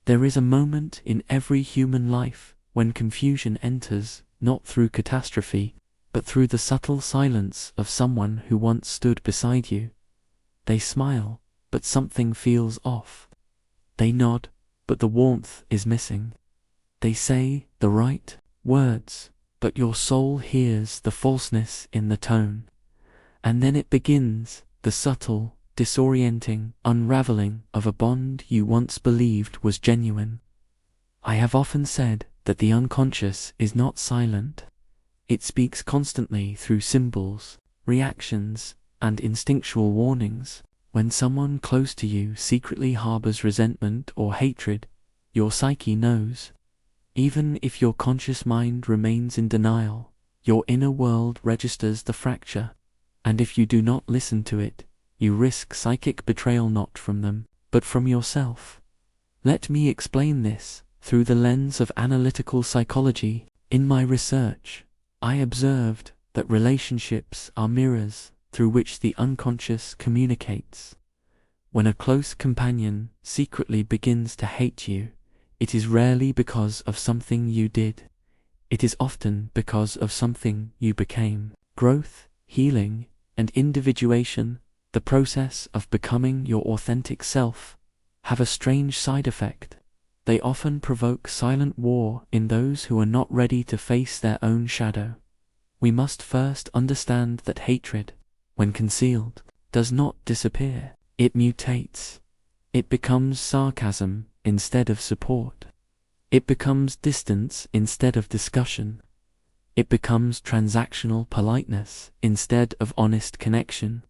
There is a moment in every human life when confusion enters, not through catastrophe, but through the subtle silence of someone who once stood beside you. They smile, but something feels off. They nod, but the warmth is missing. They say the right words, but your soul hears the falseness in the tone. And then it begins, the subtle, disorienting unraveling of a bond you once believed was genuine. I have often said that the unconscious is not silent. It speaks constantly through symbols, reactions, and instinctual warnings. When someone close to you secretly harbors resentment or hatred, your psyche knows. Even if your conscious mind remains in denial, your inner world registers the fracture, and if you do not listen to it, you risk psychic betrayal not from them, but from yourself. Let me explain this through the lens of analytical psychology. In my research, I observed that relationships are mirrors through which the unconscious communicates. When a close companion secretly begins to hate you, it is rarely because of something you did. It is often because of something you became. Growth, healing, and individuation, the process of becoming your authentic self, have a strange side effect. They often provoke silent war in those who are not ready to face their own shadow. We must first understand that hatred, when concealed, does not disappear. It mutates. It becomes sarcasm instead of support. It becomes distance instead of discussion. It becomes transactional politeness instead of honest connection.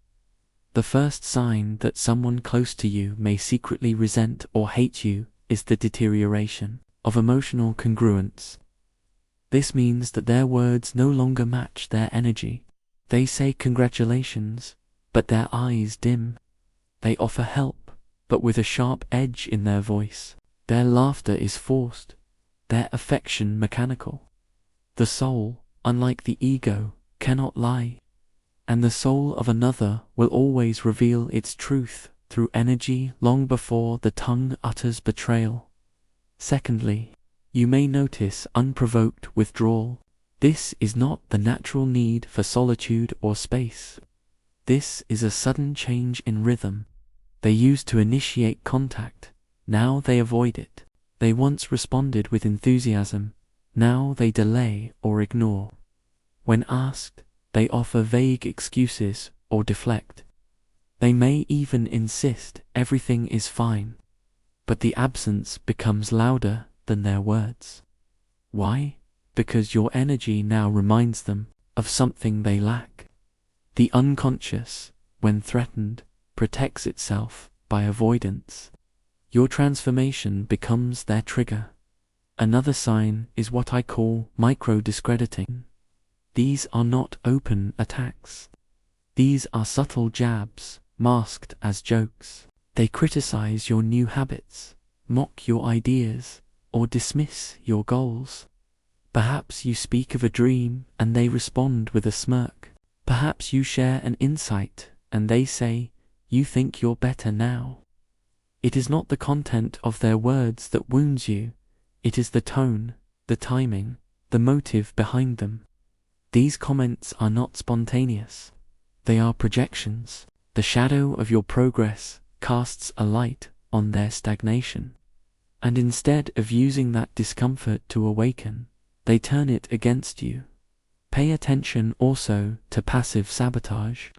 The first sign that someone close to you may secretly resent or hate you is the deterioration of emotional congruence. This means that their words no longer match their energy. They say congratulations, but their eyes dim. They offer help, but with a sharp edge in their voice. Their laughter is forced, their affection mechanical. The soul, unlike the ego, cannot lie, and the soul of another will always reveal its truth through energy long before the tongue utters betrayal. Secondly, you may notice unprovoked withdrawal. This is not the natural need for solitude or space. This is a sudden change in rhythm. They used to initiate contact, now they avoid it. They once responded with enthusiasm, now they delay or ignore. When asked, they offer vague excuses or deflect. They may even insist everything is fine, but the absence becomes louder than their words. Why? Because your energy now reminds them of something they lack. The unconscious, when threatened, protects itself by avoidance. Your transformation becomes their trigger. Another sign is what I call micro-discrediting. These are not open attacks. These are subtle jabs, masked as jokes. They criticize your new habits, mock your ideas, or dismiss your goals. Perhaps you speak of a dream and they respond with a smirk. Perhaps you share an insight and they say, "You think you're better now." It is not the content of their words that wounds you. It is the tone, the timing, the motive behind them. These comments are not spontaneous. They are projections. The shadow of your progress casts a light on their stagnation. And instead of using that discomfort to awaken, they turn it against you. Pay attention also to passive sabotage.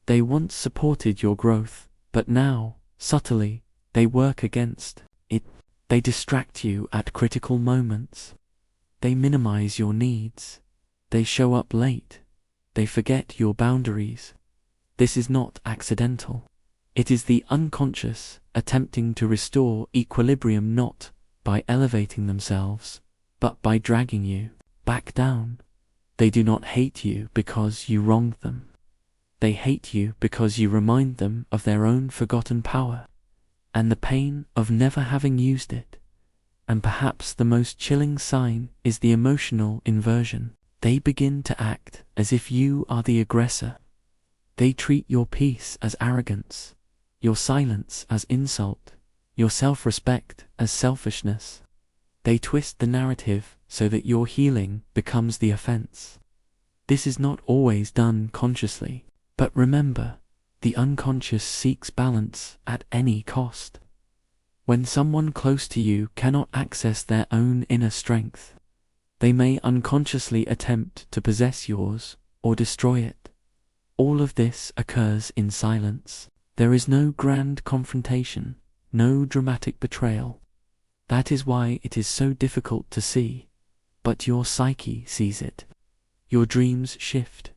They once supported your growth, but now, subtly, they work against it. They distract you at critical moments. They minimize your needs. They show up late. They forget your boundaries. This is not accidental. It is the unconscious attempting to restore equilibrium not by elevating themselves, but by dragging you back down. They do not hate you because you wronged them. They hate you because you remind them of their own forgotten power and the pain of never having used it. And perhaps the most chilling sign is the emotional inversion. They begin to act as if you are the aggressor. They treat your peace as arrogance, your silence as insult, your self-respect as selfishness. They twist the narrative so that your healing becomes the offense. This is not always done consciously, but remember, the unconscious seeks balance at any cost. When someone close to you cannot access their own inner strength, they may unconsciously attempt to possess yours or destroy it. All of this occurs in silence. There is no grand confrontation, no dramatic betrayal. That is why it is so difficult to see, but your psyche sees it. Your dreams shift,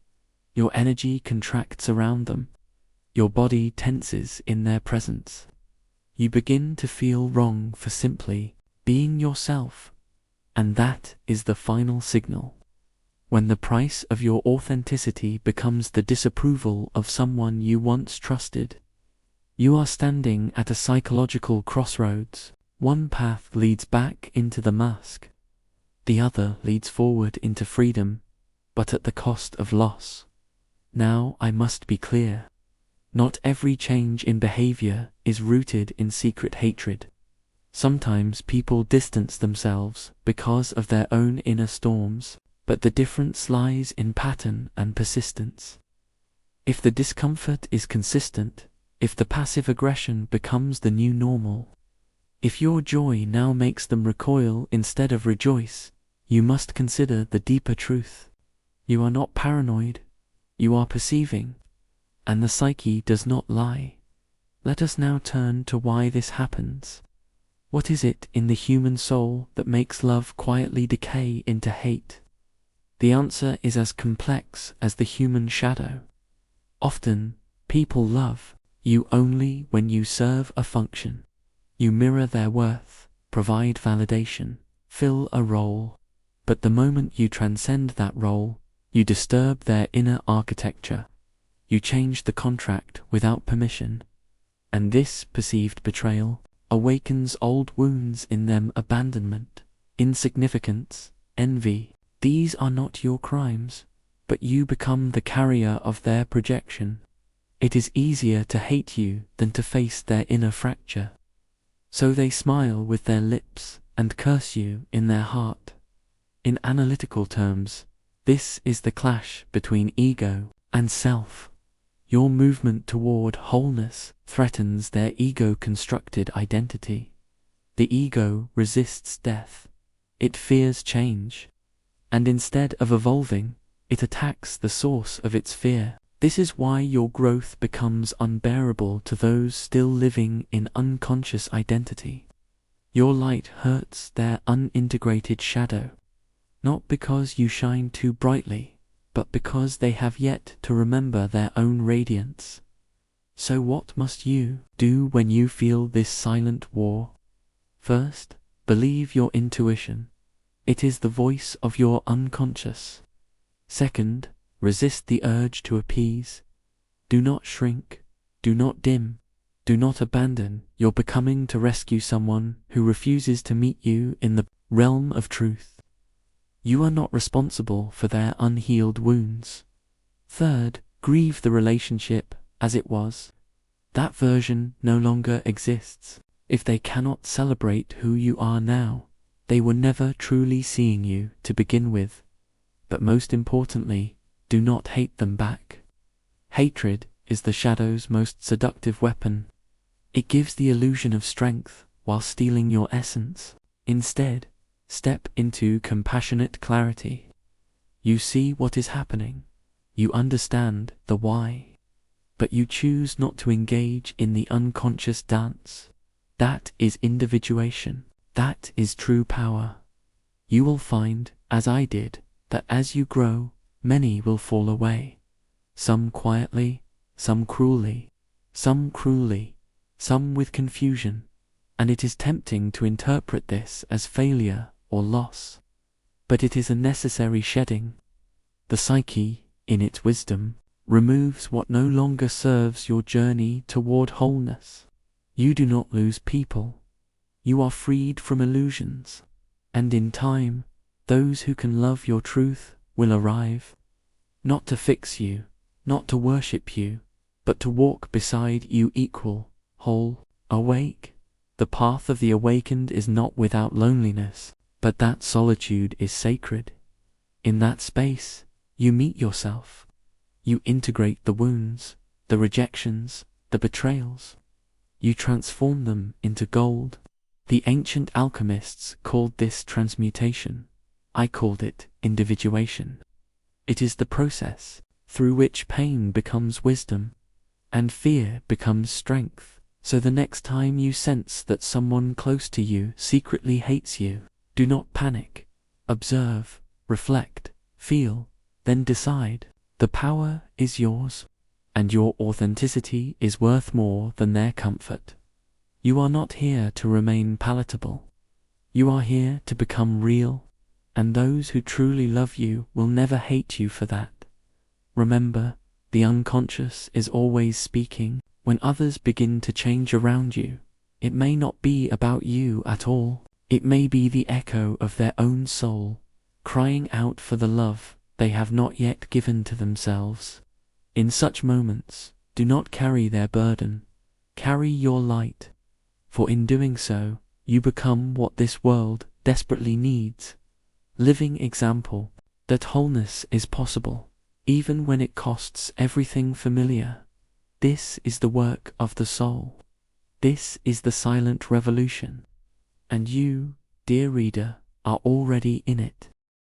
your energy contracts around them, your body tenses in their presence. You begin to feel wrong for simply being yourself, and that is the final signal. When the price of your authenticity becomes the disapproval of someone you once trusted, you are standing at a psychological crossroads. One path leads back into the mask, the other leads forward into freedom, but at the cost of loss. Now I must be clear. Not every change in behavior is rooted in secret hatred. Sometimes people distance themselves because of their own inner storms, but the difference lies in pattern and persistence. If the discomfort is consistent, if the passive aggression becomes the new normal, if your joy now makes them recoil instead of rejoice, you must consider the deeper truth. You are not paranoid, you are perceiving, and the psyche does not lie. Let us now turn to why this happens. What is it in the human soul that makes love quietly decay into hate? The answer is as complex as the human shadow. Often, people love you only when you serve a function. You mirror their worth, provide validation, fill a role. But the moment you transcend that role, you disturb their inner architecture. You change the contract without permission. And this perceived betrayal awakens old wounds in them: abandonment, insignificance, envy. These are not your crimes, but you become the carrier of their projection. It is easier to hate you than to face their inner fracture. So they smile with their lips and curse you in their heart. In analytical terms, this is the clash between ego and self. Your movement toward wholeness threatens their ego-constructed identity. The ego resists death. It fears change. And instead of evolving, it attacks the source of its fear. This is why your growth becomes unbearable to those still living in unconscious identity. Your light hurts their unintegrated shadow, not because you shine too brightly, but because they have yet to remember their own radiance. So what must you do when you feel this silent war? First, believe your intuition. It is the voice of your unconscious. Second, resist the urge to appease. Do not shrink, do not dim, do not abandon your becoming to rescue someone who refuses to meet you in the realm of truth. You are not responsible for their unhealed wounds. Third, grieve the relationship as it was. That version no longer exists. If they cannot celebrate who you are now, they were never truly seeing you to begin with. But most importantly, do not hate them back. Hatred is the shadow's most seductive weapon. It gives the illusion of strength while stealing your essence. Instead, step into compassionate clarity. You see what is happening. You understand the why. But you choose not to engage in the unconscious dance. That is individuation. That is true power. You will find, as I did, that as you grow, many will fall away. Some quietly, some cruelly, some with confusion. And it is tempting to interpret this as failure or loss. But it is a necessary shedding. The psyche, in its wisdom, removes what no longer serves your journey toward wholeness. You do not lose people. You are freed from illusions. And in time, those who can love your truth will arrive. Not to fix you, not to worship you, but to walk beside you equal, whole, awake. The path of the awakened is not without loneliness, but that solitude is sacred. In that space, you meet yourself. You integrate the wounds, the rejections, the betrayals. You transform them into gold. The ancient alchemists called this transmutation. I called it individuation. It is the process through which pain becomes wisdom and fear becomes strength. So the next time you sense that someone close to you secretly hates you, do not panic. Observe, reflect, feel, then decide. The power is yours, and your authenticity is worth more than their comfort. You are not here to remain palatable. You are here to become real, and those who truly love you will never hate you for that. Remember, the unconscious is always speaking. When others begin to change around you, it may not be about you at all. It may be the echo of their own soul, crying out for the love they have not yet given to themselves. In such moments, do not carry their burden. Carry your light. For in doing so, you become what this world desperately needs. Living example that wholeness is possible, even when it costs everything familiar. This is the work of the soul. This is the silent revolution. And you, dear reader, are already in it.